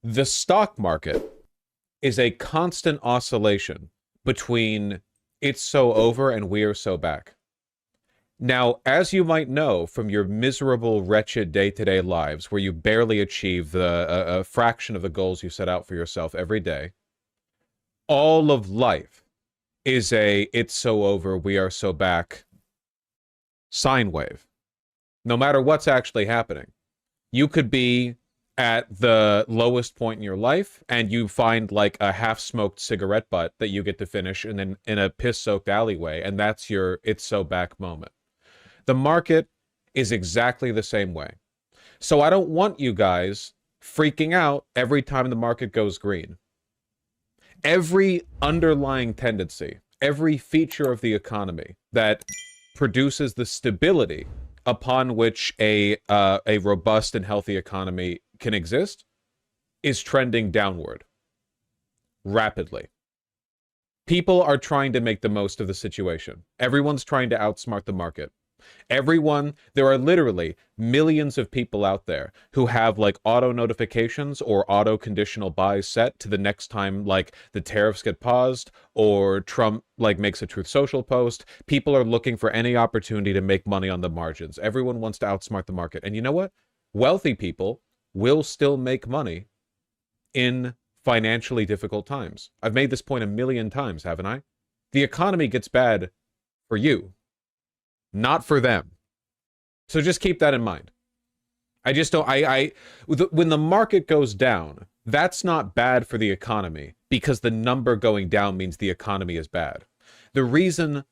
The stock market is a constant oscillation between it's so over and we are so back. Now, as you might know from your miserable, wretched day-to-day lives where you barely achieve a fraction of the goals you set out for yourself every day, all of life is a it's so over, we are so back sine wave. No matter what's actually happening. You could be at the lowest point in your life and you find like a half-smoked cigarette butt that you get to finish in a piss-soaked alleyway, and that's your it's so back moment. The market is exactly the same way. So I don't want you guys freaking out every time the market goes green. Every underlying tendency, every feature of the economy that produces the stability upon which a robust and healthy economy can exist is trending downward rapidly. People are trying to make the most of the situation. Everyone's trying to outsmart the market. There are literally millions of people out there who have like auto notifications or auto conditional buys set to the next time like the tariffs get paused or Trump like makes a Truth Social post. People are looking for any opportunity to make money on the margins. Everyone wants to outsmart the market. And you know what? Wealthy people will still make money in financially difficult times. I've made this point a million times, haven't I? The economy gets bad for you, not for them. So just keep that in mind. I just don't, when the market goes down, that's not bad for the economy because the number going down means the economy is bad. The reason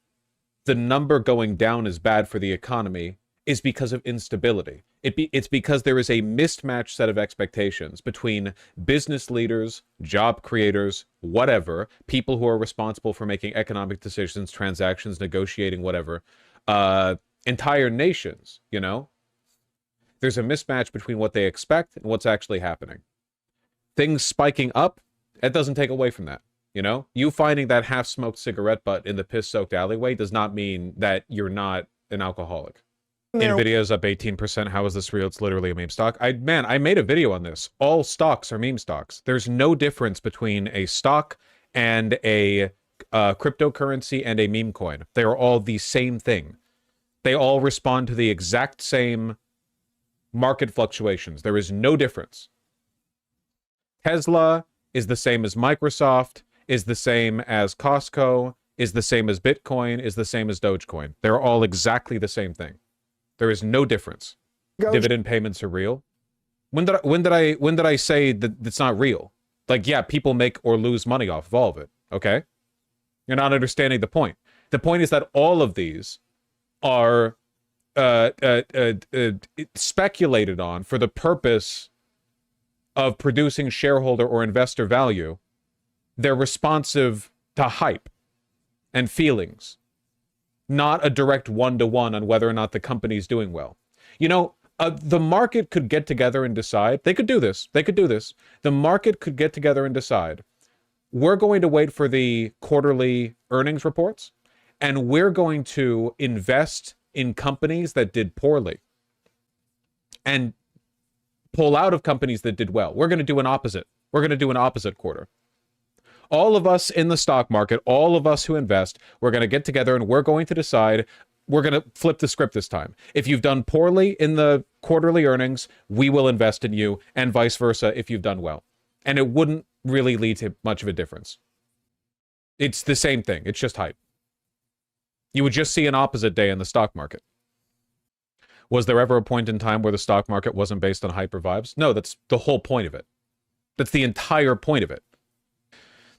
the number going down is bad for the economy is because of instability. It's because there is a mismatched set of expectations between business leaders, job creators, whatever, people who are responsible for making economic decisions, transactions, negotiating, whatever, entire nations, you know? There's a mismatch between what they expect and what's actually happening. Things spiking up, it doesn't take away from that, you know? You finding that half-smoked cigarette butt in the piss-soaked alleyway does not mean that you're not an alcoholic. Nvidia's up 18%. How is this real? It's literally a meme stock. I made a video on this. All stocks are meme stocks. There's no difference between a stock and a cryptocurrency and a meme coin. They are all the same thing. They all respond to the exact same market fluctuations. There is no difference. Tesla is the same as Microsoft, is the same as Costco, is the same as Bitcoin, is the same as Dogecoin. They're all exactly the same thing. There is no difference. Dividend payments are real. When did I say that it's not real? Like, yeah, people make or lose money off of all of it. Okay? You're not understanding the point. The point is that all of these are speculated on for the purpose of producing shareholder or investor value. They're responsive to hype and feelings, not a direct one-to-one on whether or not the company's doing well. You know, the market could get together and decide. They could do this. They could do this. The market could get together and decide, we're going to wait for the quarterly earnings reports, and we're going to invest in companies that did poorly and pull out of companies that did well. We're going to do an opposite. We're going to do an opposite quarter. All of us in the stock market, all of us who invest, we're going to get together and we're going to decide, we're going to flip the script this time. If you've done poorly in the quarterly earnings, we will invest in you, and vice versa if you've done well. And it wouldn't really lead to much of a difference. It's the same thing. It's just hype. You would just see an opposite day in the stock market. Was there ever a point in time where the stock market wasn't based on hype or vibes? No, that's the whole point of it. That's the entire point of it.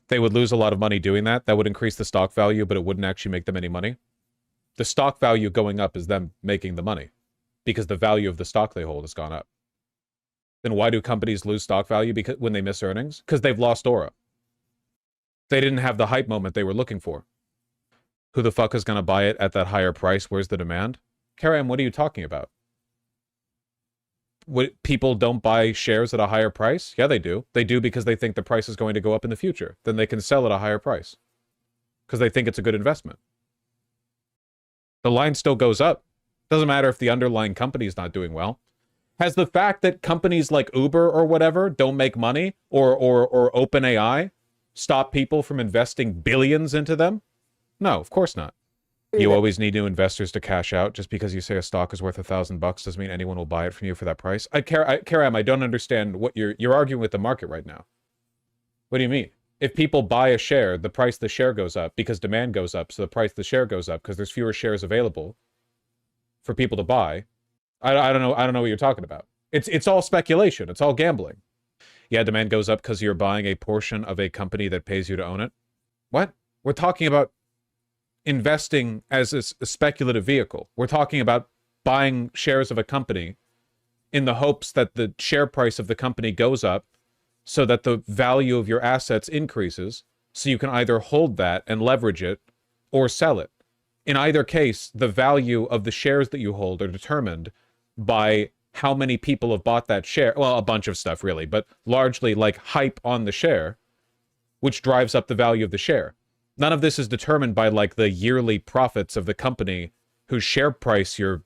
They would lose a lot of money doing that. That would increase the stock value, but it wouldn't actually make them any money. The stock value going up is them making the money because the value of the stock they hold has gone up. Then why do companies lose stock value when they miss earnings? Because they've lost aura. They didn't have the hype moment they were looking for. Who the fuck is going to buy it at that higher price? Where's the demand? Karam, what are you talking about? People don't buy shares at a higher price? Yeah, they do. They do because they think the price is going to go up in the future. Then they can sell at a higher price because they think it's a good investment. The line still goes up. Doesn't matter if the underlying company is not doing well. Has the fact that companies like Uber or whatever don't make money, or OpenAI, stop people from investing billions into them? No, of course not. You always need new investors to cash out. Just because you say a stock is worth $1,000 doesn't mean anyone will buy it from you for that price. Karam, I don't understand what you're arguing with the market right now. What do you mean? If people buy a share, the price of the share goes up because demand goes up, so the price of the share goes up because there's fewer shares available for people to buy. I don't know what you're talking about. It's all speculation. It's all gambling. Yeah, demand goes up because you're buying a portion of a company that pays you to own it. What? We're talking about investing as a speculative vehicle. We're talking about buying shares of a company in the hopes that the share price of the company goes up so that the value of your assets increases, so you can either hold that and leverage it or sell it. In either case, the value of the shares that you hold are determined by how many people have bought that share. Well, a bunch of stuff, really, but largely like hype on the share, which drives up the value of the share. None of this is determined by like the yearly profits of the company whose share price you're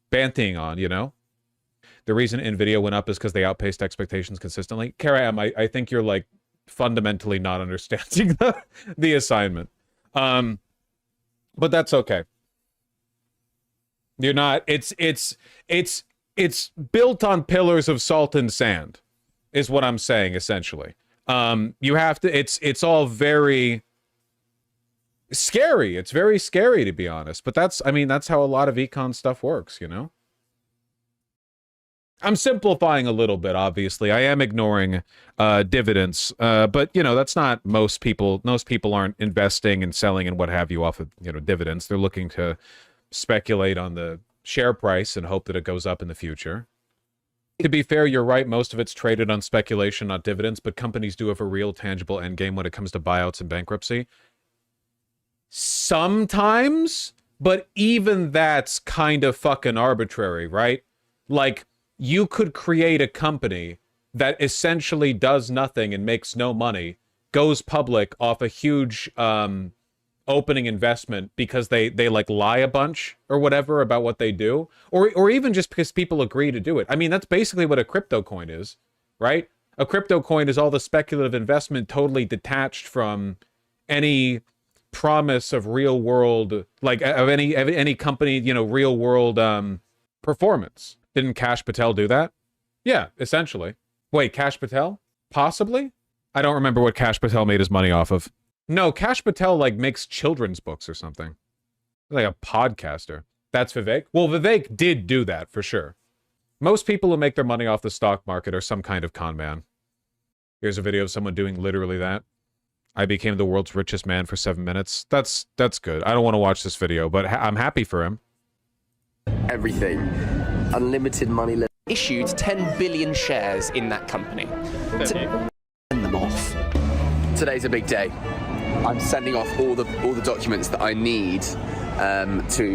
banting on, you know? The reason NVIDIA went up is because they outpaced expectations consistently. Karam, I think you're like fundamentally not understanding the assignment. But that's okay. You're not, it's built on pillars of salt and sand, is what I'm saying, essentially. You have to, it's all very scary. It's very scary, to be honest. But that's, I mean, that's how a lot of econ stuff works, you know? I'm simplifying a little bit, obviously. I am ignoring dividends, but, you know, that's not most people. Most people aren't investing and selling and what have you off of, you know, dividends. They're looking to speculate on the share price and hope that it goes up in the future. To be fair, you're right. Most of it's traded on speculation, not dividends, but companies do have a real tangible end game when it comes to buyouts and bankruptcy. Sometimes, but even that's kind of fucking arbitrary, right? Like, you could create a company that essentially does nothing and makes no money, goes public off a huge opening investment because they like lie a bunch or whatever about what they do, or even just because people agree to do it. I mean, that's basically what a crypto coin is, right? A crypto coin is all the speculative investment totally detached from any promise of real world, like of any company, you know, real world performance. Didn't Kash Patel do that? Yeah, essentially. Wait, Kash Patel? Possibly? I don't remember what Kash Patel made his money off of. No, Kash Patel, like, makes children's books or something. Like a podcaster. That's Vivek? Well, Vivek did do that, for sure. Most people who make their money off the stock market are some kind of con man. Here's a video of someone doing literally that. I became the world's richest man for 7 minutes. That's good. I don't want to watch this video, but I'm happy for him. Everything. Unlimited money. Issued 10 billion shares in that company. Send them off. Today's a big day. I'm sending off all the documents that I need to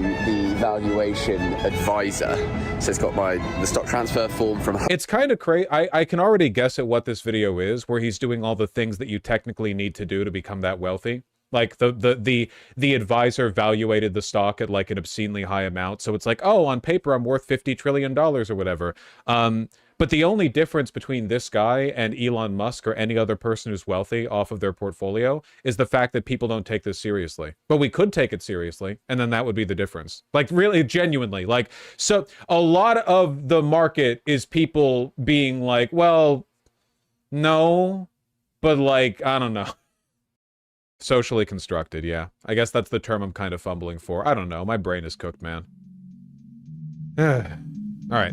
the valuation advisor. So it's got the stock transfer form from. It's kind of crazy. I can already guess at what this video is, where he's doing all the things that you technically need to do to become that wealthy. Like the advisor evaluated the stock at like an obscenely high amount. So it's like, oh, on paper, I'm worth $50 trillion or whatever. But the only difference between this guy and Elon Musk or any other person who's wealthy off of their portfolio is the fact that people don't take this seriously. But we could take it seriously, and then that would be the difference. Like, really, genuinely. Like, so a lot of the market is people being like, well, no, but like, I don't know. Socially constructed, yeah. I guess that's the term I'm kind of fumbling for. I don't know. My brain is cooked, man. All right.